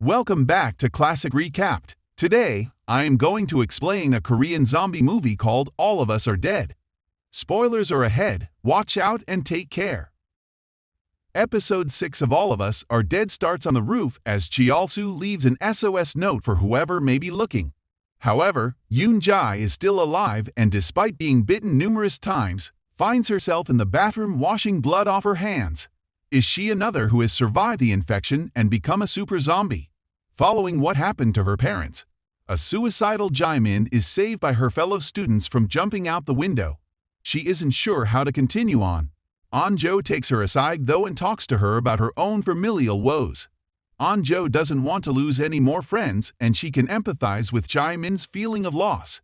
Welcome back to Classic Recapped. Today, I am going to explain a Korean zombie movie called All of Us Are Dead. Spoilers are ahead, watch out and take care. Episode 6 of All of Us Are Dead starts on the roof as Cheol-soo leaves an SOS note for whoever may be looking. However, Yoon-jae is still alive and despite being bitten numerous times, finds herself in the bathroom washing blood off her hands. Is she another who has survived the infection and become a super zombie? Following what happened to her parents, a suicidal Jaemin is saved by her fellow students from jumping out the window. She isn't sure how to continue on. An-jo takes her aside though and talks to her about her own familial woes. An-jo doesn't want to lose any more friends and she can empathize with Jaemin's feeling of loss.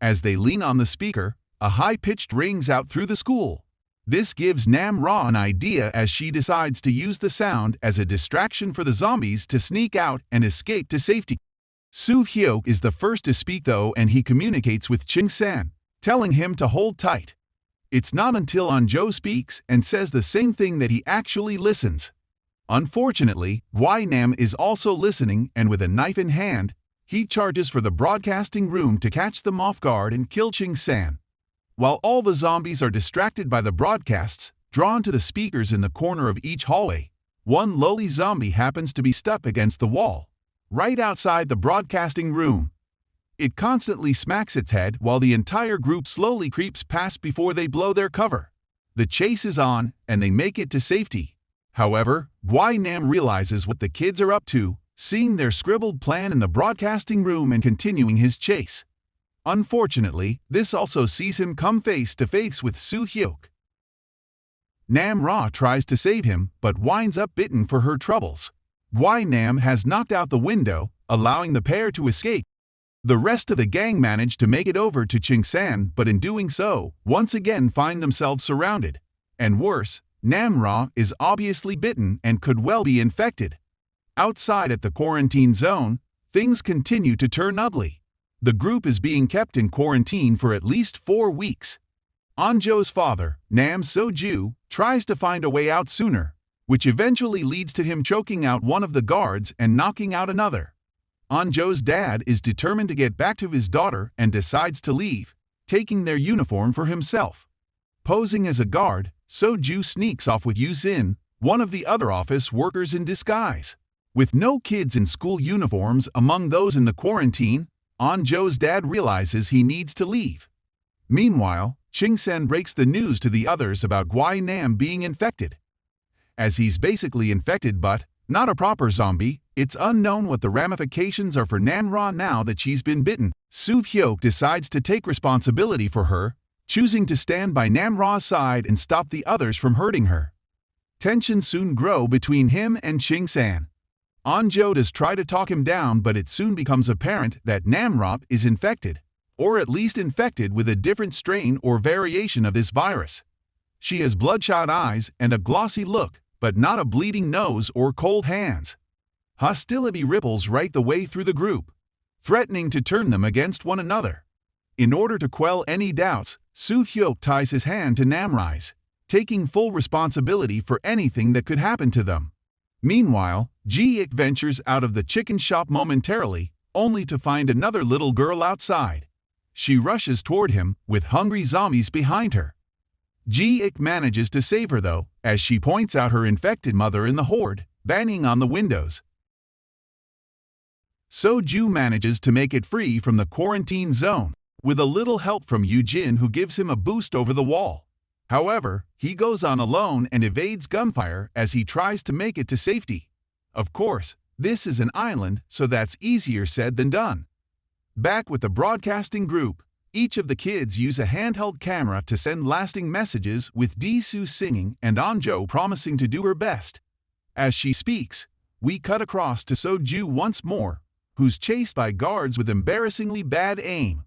As they lean on the speaker, a high-pitched rings out through the school. This gives Nam-ra an idea as she decides to use the sound as a distraction for the zombies to sneak out and escape to safety. Soo-hyuk is the first to speak though and he communicates with Ching-san, telling him to hold tight. It's not until An-jo speaks and says the same thing that he actually listens. Unfortunately, Nam is also listening and with a knife in hand, he charges for the broadcasting room to catch them off guard and kill Ching-san. While all the zombies are distracted by the broadcasts, drawn to the speakers in the corner of each hallway, one lowly zombie happens to be stuck against the wall, right outside the broadcasting room. It constantly smacks its head while the entire group slowly creeps past before they blow their cover. The chase is on, and they make it to safety. However, Nam realizes what the kids are up to, seeing their scribbled plan in the broadcasting room and continuing his chase. Unfortunately, this also sees him come face to face with Soo-hyuk. Nam-ra tries to save him, but winds up bitten for her troubles. Nam has knocked out the window, allowing the pair to escape. The rest of the gang manage to make it over to Ching-san, but in doing so, once again find themselves surrounded. And worse, Nam-ra is obviously bitten and could well be infected. Outside at the quarantine zone, things continue to turn ugly. The group is being kept in quarantine for at least 4 weeks. An-jo's father, Nam So-ju, tries to find a way out sooner, which eventually leads to him choking out one of the guards and knocking out another. An-jo's dad is determined to get back to his daughter and decides to leave, taking their uniform for himself. Posing as a guard, So-ju sneaks off with Yu-sin, one of the other office workers in disguise. With no kids in school uniforms among those in the quarantine, An-jo's dad realizes he needs to leave. Meanwhile, Ching-san breaks the news to the others about Nam being infected. As he's basically infected but not a proper zombie, it's unknown what the ramifications are for Nam-ra now that she's been bitten. Soo-hyuk decides to take responsibility for her, choosing to stand by Nam-ra's side and stop the others from hurting her. Tensions soon grow between him and Ching-san. An-jo does try to talk him down, but it soon becomes apparent that Nam-ra is infected, or at least infected with a different strain or variation of this virus. She has bloodshot eyes and a glossy look, but not a bleeding nose or cold hands. Hostility ripples right the way through the group, threatening to turn them against one another. In order to quell any doubts, Soo-hyuk ties his hand to Nam-ra's, taking full responsibility for anything that could happen to them. Meanwhile, Ji-ik ventures out of the chicken shop momentarily, only to find another little girl outside. She rushes toward him, with hungry zombies behind her. Ji-ik manages to save her though, as she points out her infected mother in the horde, banging on the windows. So-ju manages to make it free from the quarantine zone, with a little help from Yu-jin who gives him a boost over the wall. However, he goes on alone and evades gunfire as he tries to make it to safety. Of course, this is an island, so that's easier said than done. Back with the broadcasting group, each of the kids use a handheld camera to send lasting messages with Ji-soo singing and An-jo promising to do her best. As she speaks, we cut across to So-ju once more, who's chased by guards with embarrassingly bad aim.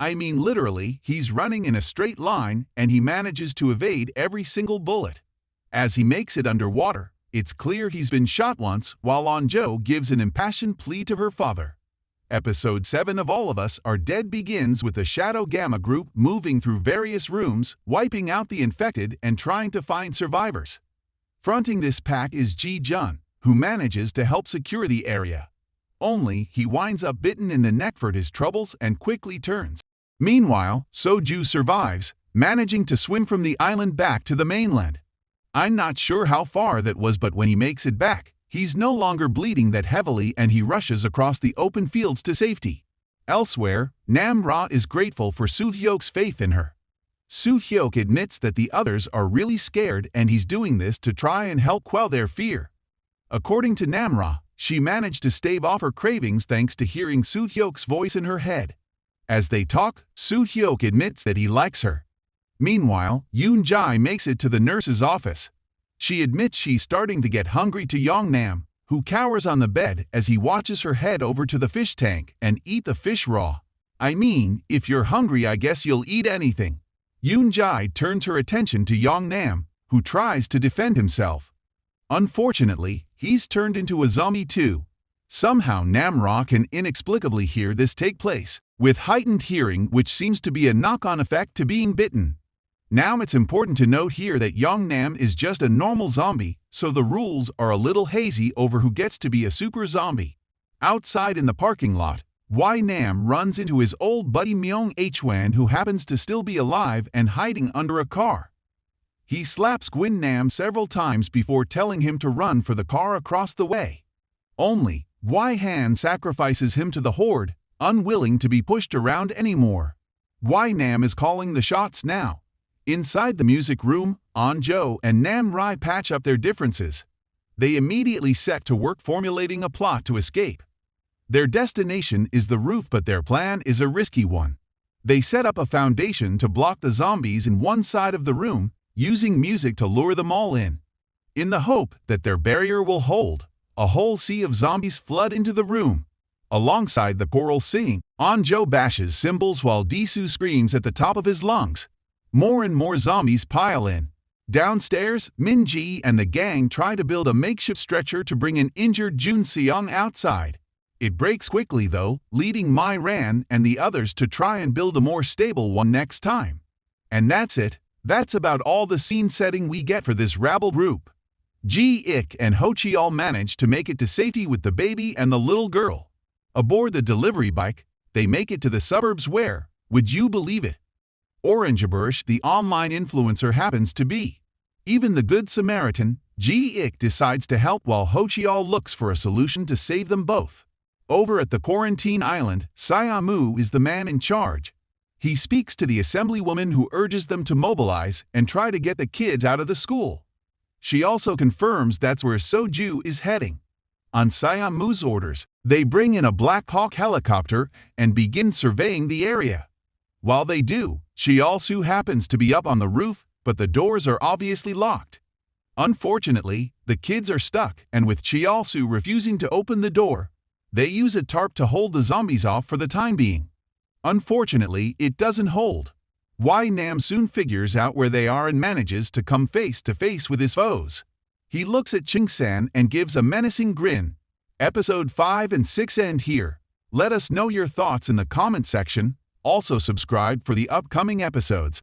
I mean literally, he's running in a straight line and he manages to evade every single bullet. As he makes it underwater, it's clear he's been shot once while An-jo gives an impassioned plea to her father. Episode 7 of All of Us Are Dead begins with the Shadow Gamma group moving through various rooms, wiping out the infected and trying to find survivors. Fronting this pack is Ji-jun, who manages to help secure the area. Only he winds up bitten in the neck for his troubles and quickly turns. Meanwhile, Soju survives, managing to swim from the island back to the mainland. I'm not sure how far that was, but when he makes it back, he's no longer bleeding that heavily and he rushes across the open fields to safety. Elsewhere, Nam-ra is grateful for Soo-hyok's faith in her. Soo-hyok admits that the others are really scared and he's doing this to try and help quell their fear. According to Nam-ra, she managed to stave off her cravings thanks to hearing Soo-hyok's voice in her head. As they talk, Soo-hyok admits that he likes her. Meanwhile, Yoon-jae makes it to the nurse's office. She admits she's starting to get hungry to Yong-nam, who cowers on the bed as he watches her head over to the fish tank and eat the fish raw. I mean, if you're hungry, I guess you'll eat anything. Yoon-jae turns her attention to Yong-nam, who tries to defend himself. Unfortunately, he's turned into a zombie too. Somehow Nam-ra can inexplicably hear this take place, with heightened hearing which seems to be a knock-on effect to being bitten. Now it's important to note here that Yong-nam is just a normal zombie, so the rules are a little hazy over who gets to be a super zombie. Outside in the parking lot, Y-nam runs into his old buddy Myung-hwan, who happens to still be alive and hiding under a car. He slaps Gwyn-nam several times before telling him to run for the car across the way. Only, Y-han sacrifices him to the horde, unwilling to be pushed around anymore. Y-nam is calling the shots now. Inside the music room, An-jo and Nam-ra patch up their differences. They immediately set to work formulating a plot to escape. Their destination is the roof, but their plan is a risky one. They set up a foundation to block the zombies in one side of the room, using music to lure them all in. In the hope that their barrier will hold, a whole sea of zombies flood into the room. Alongside the choral singing, An-jo bashes cymbals while Jisoo screams at the top of his lungs. More and more zombies pile in. Downstairs, Min-ji and the gang try to build a makeshift stretcher to bring an injured Jun-seong outside. It breaks quickly though, leading My-ran and the others to try and build a more stable one next time. And that's it. That's about all the scene setting we get for this rabble group. Ji-ik and Ho-cheol manage to make it to safety with the baby and the little girl. Aboard the delivery bike, they make it to the suburbs where, would you believe it, Orangebush, the online influencer, happens to be. Even the Good Samaritan, Ji-ik, decides to help while Ho-cheol looks for a solution to save them both. Over at the quarantine island, Syamu is the man in charge. He speaks to the assemblywoman who urges them to mobilize and try to get the kids out of the school. She also confirms that's where Soju is heading. On Syamu's orders, they bring in a Black Hawk helicopter and begin surveying the area. While they do, Cheol-soo happens to be up on the roof, but the doors are obviously locked. Unfortunately, the kids are stuck, and with Cheol-soo refusing to open the door, they use a tarp to hold the zombies off for the time being. Unfortunately, it doesn't hold. Y-nam soon figures out where they are and manages to come face to face with his foes. He looks at Ching-san and gives a menacing grin. Episode 5 and 6 end here. Let us know your thoughts in the comment section. Also subscribe for the upcoming episodes.